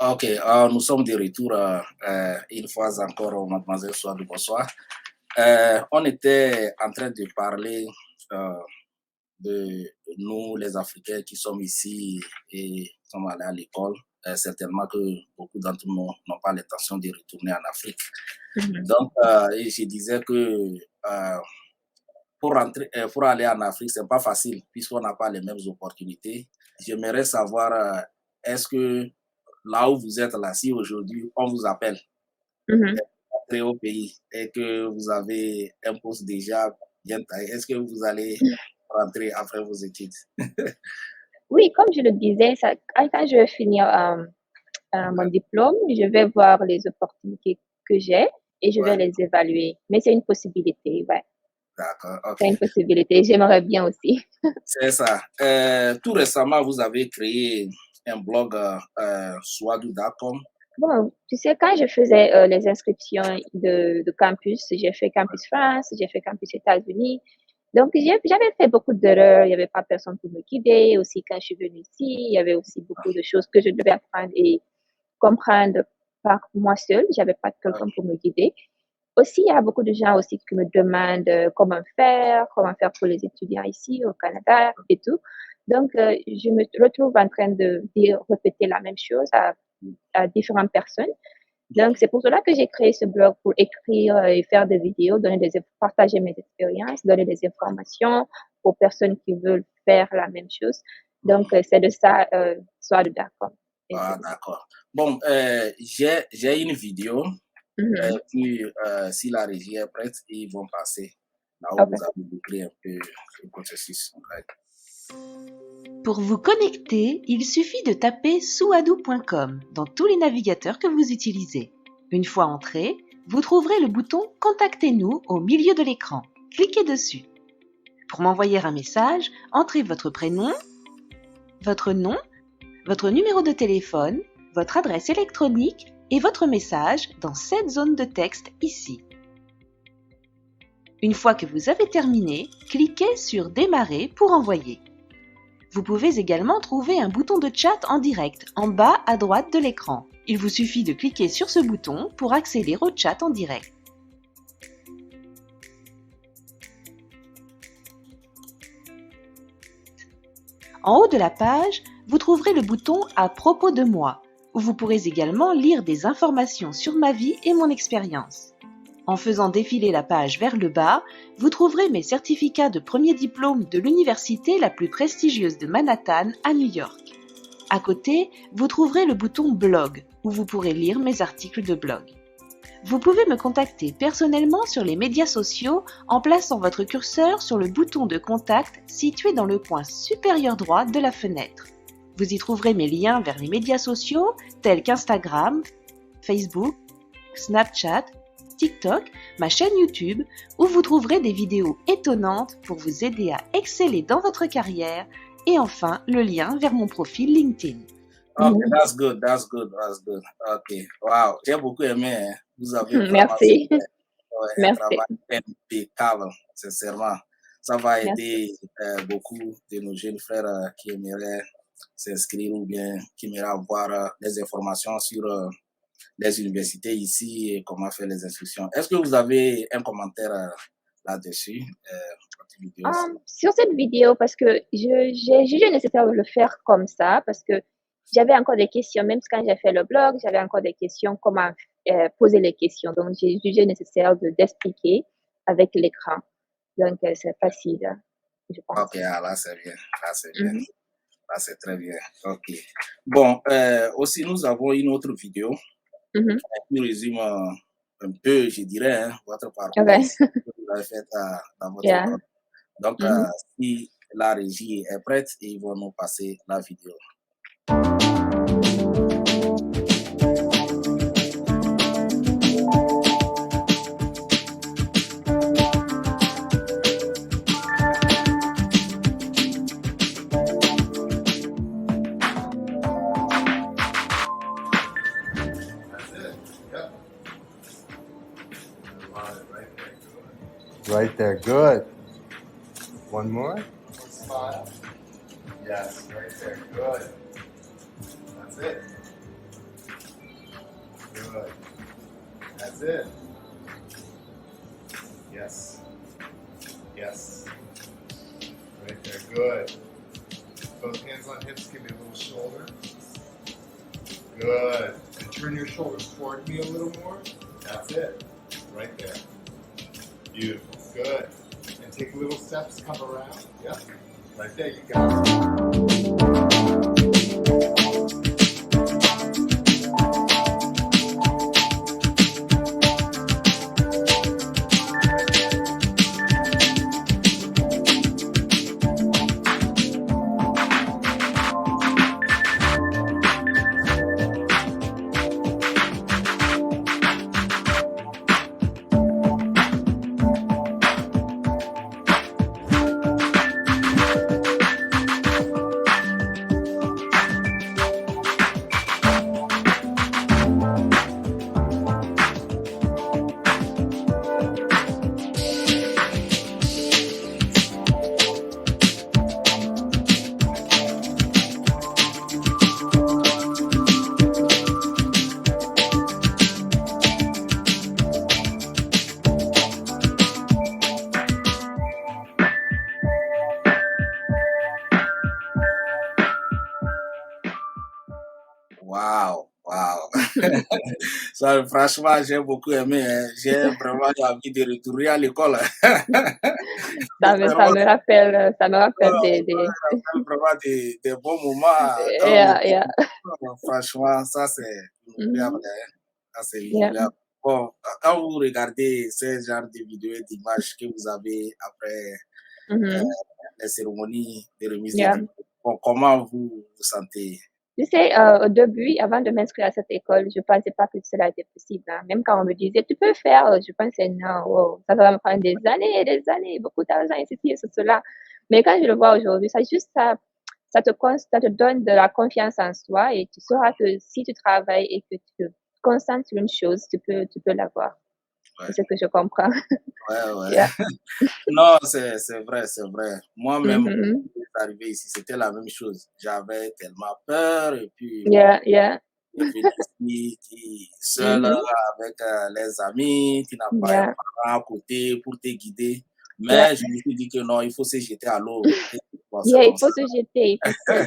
Ok, nous sommes de retour une fois encore, mademoiselle Souadou, bonsoir. On était en train de parler euh, de nous, les Africains qui sommes ici et sommes allés à l'école. Certainement que beaucoup d'entre nous n'ont pas l'intention de retourner en Afrique. Mhm. Donc, et je disais que pour aller en Afrique, c'est pas facile puisqu'on n'a pas les mêmes opportunités. J'aimerais savoir, est-ce que là où vous êtes là, si aujourd'hui on vous appelle Mhm. rentrer au pays et que vous avez un poste déjà bien taillé, est-ce que vous allez rentrer après vos études? Oui, comme je le disais, quand je vais finir mon diplôme, je vais voir les opportunités que j'ai et je vais Ouais, les évaluer. Mais c'est une possibilité, ouais. d'accord, ok. C'est une possibilité. J'aimerais bien aussi. C'est ça. Tout récemment, vous avez créé un blog swadou.com. Bon, tu sais, quand je faisais les inscriptions de campus, j'ai fait campus France, j'ai fait campus États-Unis. Donc, j'avais fait beaucoup d'erreurs. Il n'y avait pas personne pour me guider. Aussi, quand je suis venue ici, il y avait aussi beaucoup de choses que je devais apprendre et comprendre par moi seule. J'avais pas quelqu'un pour me guider. Aussi, il y a beaucoup de gens aussi qui me demandent comment faire pour les étudiants ici au Canada et tout. Donc, je me retrouve en train de dire, répéter la même chose à différentes personnes. Donc, c'est pour cela que j'ai créé ce blog pour écrire et faire des vidéos, partager mes expériences, donner des informations aux personnes qui veulent faire la même chose. Donc, c'est de ça, soit de d'accord. Ah, d'accord. Bon, j'ai une vidéo. Mhm. Puis, si la régie est prête, ils vont passer là où OK. vous avez décrit un peu le processus. Ouais. Pour vous connecter, il suffit de taper souadou.com dans tous les navigateurs que vous utilisez. Une fois entré, vous trouverez le bouton Contactez-nous au milieu de l'écran. Cliquez dessus. Pour m'envoyer un message, entrez votre prénom, votre nom, votre numéro de téléphone, votre adresse électronique et votre message dans cette zone de texte ici. Une fois que vous avez terminé, cliquez sur Démarrer pour envoyer. Vous pouvez également trouver un bouton de chat en direct en bas à droite de l'écran. Il vous suffit de cliquer sur ce bouton pour accéder au chat en direct. En haut de la page, vous trouverez le bouton À propos de moi, où vous pourrez également lire des informations sur ma vie et mon expérience. En faisant défiler la page vers le bas, vous trouverez mes certificats de premier diplôme de l'université la plus prestigieuse de Manhattan à New York. À côté, vous trouverez le bouton Blog, où vous pourrez lire mes articles de blog. Vous pouvez me contacter personnellement sur les médias sociaux en plaçant votre curseur sur le bouton de contact situé dans le coin supérieur droit de la fenêtre. Vous y trouverez mes liens vers les médias sociaux tels qu'Instagram, Facebook, Snapchat, TikTok, ma chaîne YouTube, où vous trouverez des vidéos étonnantes pour vous aider à exceller dans votre carrière, et enfin le lien vers mon profil LinkedIn. Ok, that's good, that's good, that's good. Ok, wow, j'ai beaucoup aimé. Hein. Vous avez vraiment Merci. fait ouais, un Merci. travail impeccable, sincèrement. Ça va Merci. aider beaucoup de nos jeunes frères qui aimeraient s'inscrire ou bien qui aimeraient avoir des informations sur les universités ici et comment faire les inscriptions. Est-ce que vous avez un commentaire là-dessus, votre vidéo? Sur cette vidéo, parce que j'ai jugé nécessaire de le faire comme ça, parce que j'avais encore des questions, même quand j'ai fait le blog, j'avais encore des questions, comment poser les questions. Donc, j'ai jugé nécessaire d'expliquer avec l'écran. Donc, c'est facile, je pense. Ok, ah, là c'est bien, là c'est bien. Mhm. Là, c'est très bien. OK. Bon, aussi, nous avons une autre vidéo Mhm. qui résume un peu, je dirais, hein, votre parcours Okay. ici, que vous avez fait dans votre Yeah. école. Donc, Mhm. si la régie est prête, ils vont nous passer la vidéo. Right there, good. One more. Smile. Yes, right there, good. That's it. Good. That's it. Yes. Yes. Right there. Good. Both hands on hips. Give me a little shoulder. Good. And turn your shoulders toward me a little more. That's it. Right there. Beautiful. Good. And take little steps. Come around. Yep. Right there. You got it. Waouh, waouh. Ça, franchement, j'ai beaucoup aimé. Hein. J'ai vraiment envie de retourner à l'école. Ça me rappelle, des... Vraiment des bons moments. Yeah, yeah. Franchement, ça, c'est inoubliable. Hein. Ça, c'est Yeah. inoubliable. Bon, quand vous regardez ce genre de vidéos et d'images que vous avez après les cérémonies de remise de diplôme, bon, comment vous vous sentez? Tu sais, au début, avant de m'inscrire à cette école, je pensais pas que cela était possible. Hein. Même quand on me disait, tu peux faire, je pensais, non, wow, ça va me prendre des années, beaucoup d'argent, et ceci et cela. Mais quand je le vois aujourd'hui, ça ça te donne de la confiance en soi et tu sauras que si tu travailles et que tu te concentres sur une chose, tu peux l'avoir. Ouais. C'est ce que je comprends. Ouais. Yeah. Non, c'est vrai, c'est vrai. Moi-même, quand Mhm. je suis arrivé ici, c'était la même chose. J'avais tellement peur et puis Yeah. je suis venu ici seul Mhm. avec les amis, tu n'as pas un Yeah. parent à côté pour te guider. Mais Yeah. je me suis dit que non, il faut se jeter à l'eau. Et bon, c'est Yeah, il comme faut ça. se jeter, il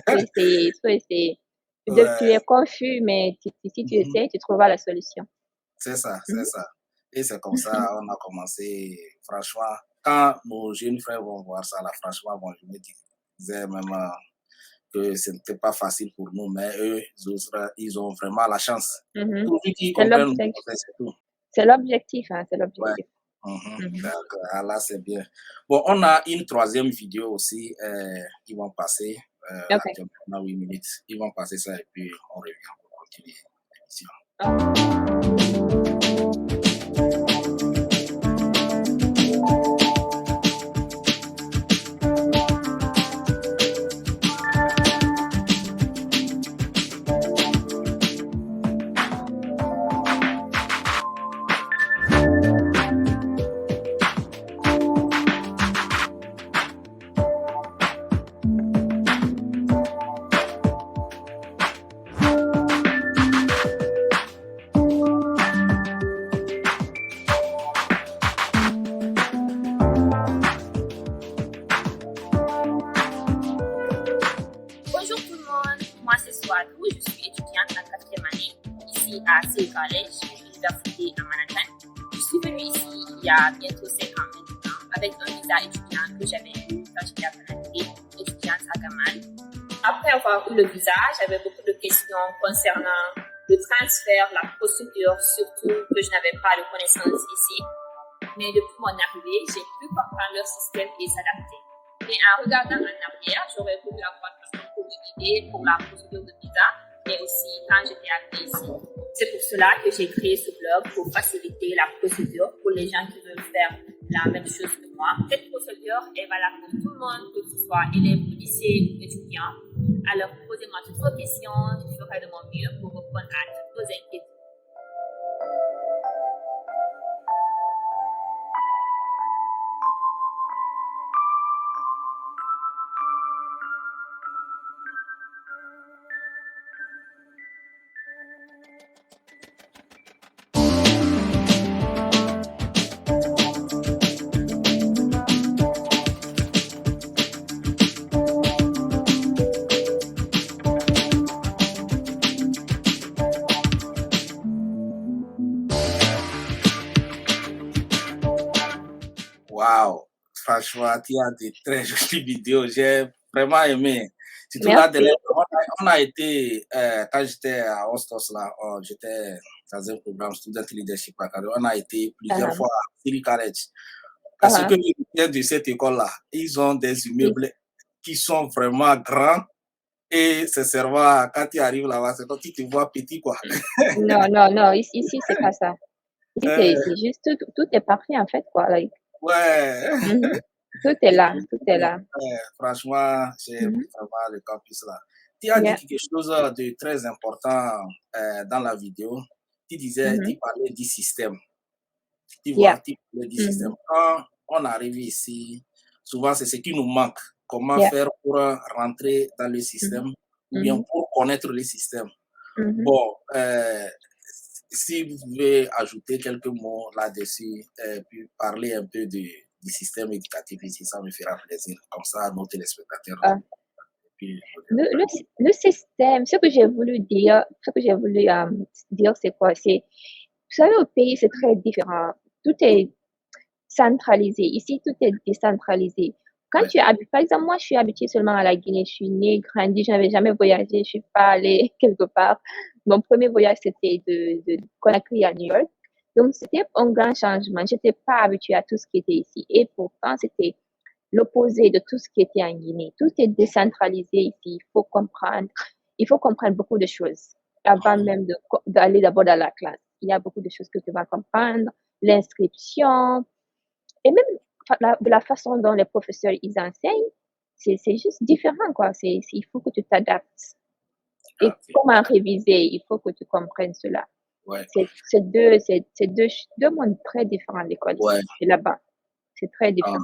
faut essayer, il faut essayer. Ouais. Tu es confus, mais si tu Mhm. essaies, tu trouveras la solution. C'est ça, c'est Mhm. ça. Et c'est comme ça on a commencé. Franchement, quand nos jeunes frères vont voir ça, là, franchement, bon, je me disais même que ce n'était pas facile pour nous, mais eux, ils ont vraiment la chance. Mhm. Pourvu qu'ils C'est comprennent, l'objectif. c'est tout. C'est l'objectif, hein, c'est Ouais. l'objectif. Mhm. D'accord, là, c'est bien. Bon, on a une troisième vidéo aussi. Ils vont passer. Ok. Actuellement, on a 8 minutes. Ils vont passer ça et puis on revient pour continuer l'émission. Bonjour tout le monde, moi c'est Swadou, je suis étudiante en 4e année ici à Seoul College, l'université à Manhattan. Je suis venue ici il y a bientôt 5 ans maintenant avec un visa étudiant que j'avais eu quand j'étais à Panama, étudiante à Gamal. Après avoir eu le visa, j'avais beaucoup de questions concernant le transfert, la procédure, surtout que je n'avais pas de connaissances ici. Mais depuis mon arrivée, j'ai pu comprendre leur système et s'adapter. Mais en regardant en arrière, j'aurais voulu avoir quelqu'un pour me guider pour la procédure de visa, mais aussi quand j'étais arrivée ici. C'est pour cela que j'ai créé ce blog pour faciliter la procédure pour les gens qui veulent faire la même chose que moi. Cette procédure est valable pour tout le monde, que ce soit élève au lycée ou étudiant. Alors, posez-moi toutes vos questions, je ferai de mon mieux pour répondre à toutes vos inquiétudes. Waouh! Franchement, tu as de très jolies vidéos. J'ai vraiment aimé. Surtout la dernière, Merci. on a été, quand j'étais à Hostos, là, j'étais dans un programme Student Leadership Academy, on a été plusieurs Uh-huh. fois à Siri College. Ce Uh-huh. que je retiens de cette école-là, ils ont des immeubles qui sont vraiment grands et sincèrement, quand tu arrives là-bas, c'est comme si tu te vois petit, quoi. Non, non, non, ici, c'est pas ça. Ici, Euh, c'est juste, tout est parfait, en fait, quoi. Like, ouais. mhm. Tout est là, tout est là. Franchement, j'ai aimé Mhm. vraiment le campus là. Tu as dit Yeah. quelque chose de très important dans la vidéo. Tu disais, tu Mhm. parlais du système. Tu vois, Yeah. tu parlais du système. Mhm. Quand on arrive ici, souvent c'est ce qui nous manque. Comment Yeah. faire pour rentrer dans le Mhm. système ou bien Mhm. pour connaître le système. Mhm. Bon, si vous pouvez ajouter quelques mots là-dessus, puis parler un peu du système éducatif ici, ça me fera plaisir. Comme ça, nos téléspectateurs. Ah. Puis, Le système, ce que j'ai voulu dire, dire, c'est quoi? C'est, vous savez, au pays, c'est très différent. Tout est centralisé. Ici, tout est décentralisé. Quand ouais. tu habites, par exemple, moi, je suis habituée seulement à la Guinée. Je suis née, grandie, je n'avais jamais voyagé, je suis pas allée quelque part. Mon premier voyage, c'était de Conakry à New York. Donc, c'était un grand changement. J'étais pas habituée à tout ce qui était ici. Et pourtant, c'était l'opposé de tout ce qui était en Guinée. Tout est décentralisé ici. Il faut comprendre beaucoup de choses avant même d'aller d'abord dans la classe. Il y a beaucoup de choses que tu vas comprendre, l'inscription, et même de la façon dont les professeurs ils enseignent, c'est juste différent, quoi. Il faut que tu t'adaptes. Et Ok. comment réviser, il faut que tu comprennes cela. Ouais. Deux mondes très différents, l'école ici Ouais. et là-bas. C'est très Ah, différent.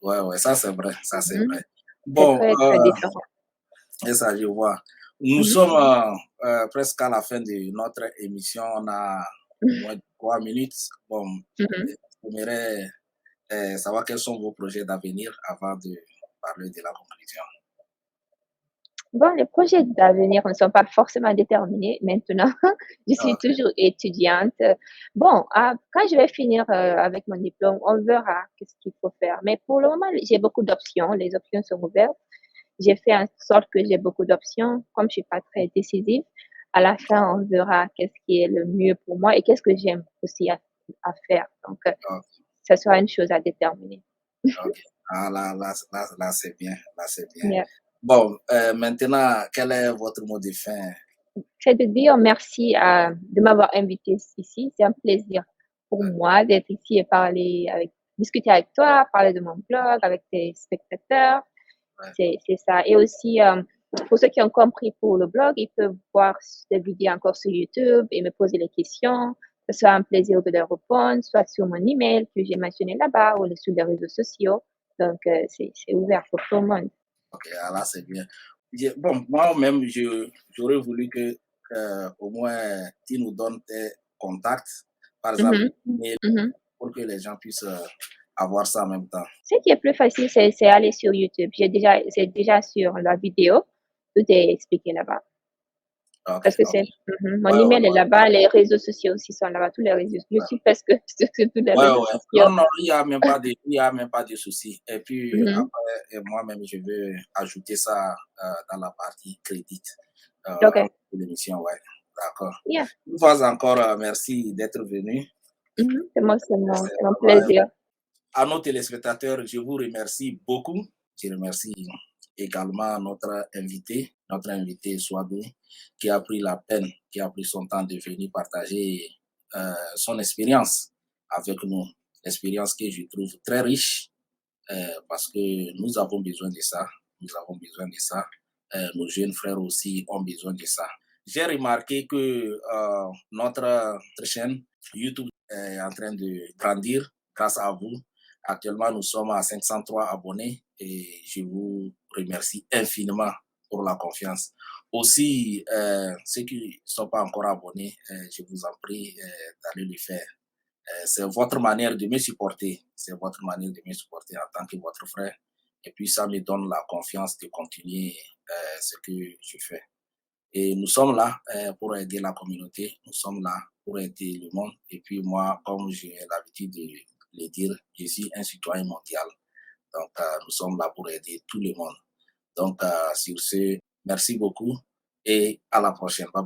ouais, ouais, ça c'est vrai. Ça c'est Mhm. vrai. C'est Bon, très, très différent. et ça, je vois. Nous Mhm. sommes presque à la fin de notre émission. On a moins de 3 minutes. Bon, Mhm. j'aimerais savoir quels sont vos projets d'avenir avant de parler de la conclusion. Bon, les projets d'avenir ne sont pas forcément déterminés maintenant. Je suis Ok. toujours étudiante. Bon, quand je vais finir avec mon diplôme, on verra qu'est-ce qu'il faut faire. Mais pour le moment, j'ai beaucoup d'options. Les options sont ouvertes. J'ai fait en sorte que j'ai beaucoup d'options. Comme je suis pas très décisive, à la fin, on verra qu'est-ce qui est le mieux pour moi et qu'est-ce que j'aime aussi à faire. Donc, Ok. ce sera une chose à déterminer. Ok. Ah, là, c'est bien. Là, c'est bien. Yeah. Bon, maintenant, quel est votre mot de fin? C'est de dire merci de m'avoir invité ici. C'est un plaisir pour moi d'être ici et discuter avec toi, parler de mon blog avec tes spectateurs. Ouais. C'est ça. Et aussi, pour ceux qui ont compris pour le blog, ils peuvent voir des vidéos encore sur YouTube et me poser les questions. Ce sera un plaisir de leur répondre, soit sur mon email que j'ai mentionné là-bas ou sur les réseaux sociaux. Donc, c'est ouvert pour tout le monde. Ok, ah, là, c'est bien. Bon, moi-même, j'aurais voulu que au moins tu nous donnes tes contacts, par exemple, Mhm. mail, Mhm. pour que les gens puissent avoir ça en même temps. Ce qui est plus facile, c'est aller sur YouTube. C'est déjà sur la vidéo. Tout est expliqué là-bas. Ok, Parce que ok. mon Ouais, ouais, email est là-bas, les réseaux sociaux aussi sont là-bas, tous les réseaux. Je ouais. suis presque sur tous les Ouais, réseaux ouais. sociaux. Non, non, il y a même pas de souci. Et puis, Mhm. après, moi-même, je vais ajouter ça dans la partie crédit OK. de l'émission, ouais. D'accord. Yeah. Une fois encore, merci d'être venu. Mhm. C'est C'est mon vraiment plaisir. à nos téléspectateurs, je vous remercie beaucoup. Je remercie également notre invité Swadou, qui a pris la peine, qui a pris son temps de venir partager son expérience avec nous. Expérience que je trouve très riche parce que nous avons besoin de ça. Nous avons besoin de ça. Nos jeunes frères aussi ont besoin de ça. J'ai remarqué que notre chaîne YouTube est en train de grandir grâce à vous. Actuellement, nous sommes à 503 abonnés et je vous remercie infiniment pour la confiance. Aussi, ceux qui ne sont pas encore abonnés, je vous en prie d'aller le faire. C'est votre manière de me supporter. C'est votre manière de me supporter en tant que votre frère. Et puis, ça me donne la confiance de continuer ce que je fais. Et nous sommes là pour aider la communauté. Nous sommes là pour aider le monde. Et puis, moi, comme j'ai l'habitude le dire, je suis un citoyen mondial. Donc, nous sommes là pour aider tout le monde. Donc, sur ce, merci beaucoup et à la prochaine. Bye bye.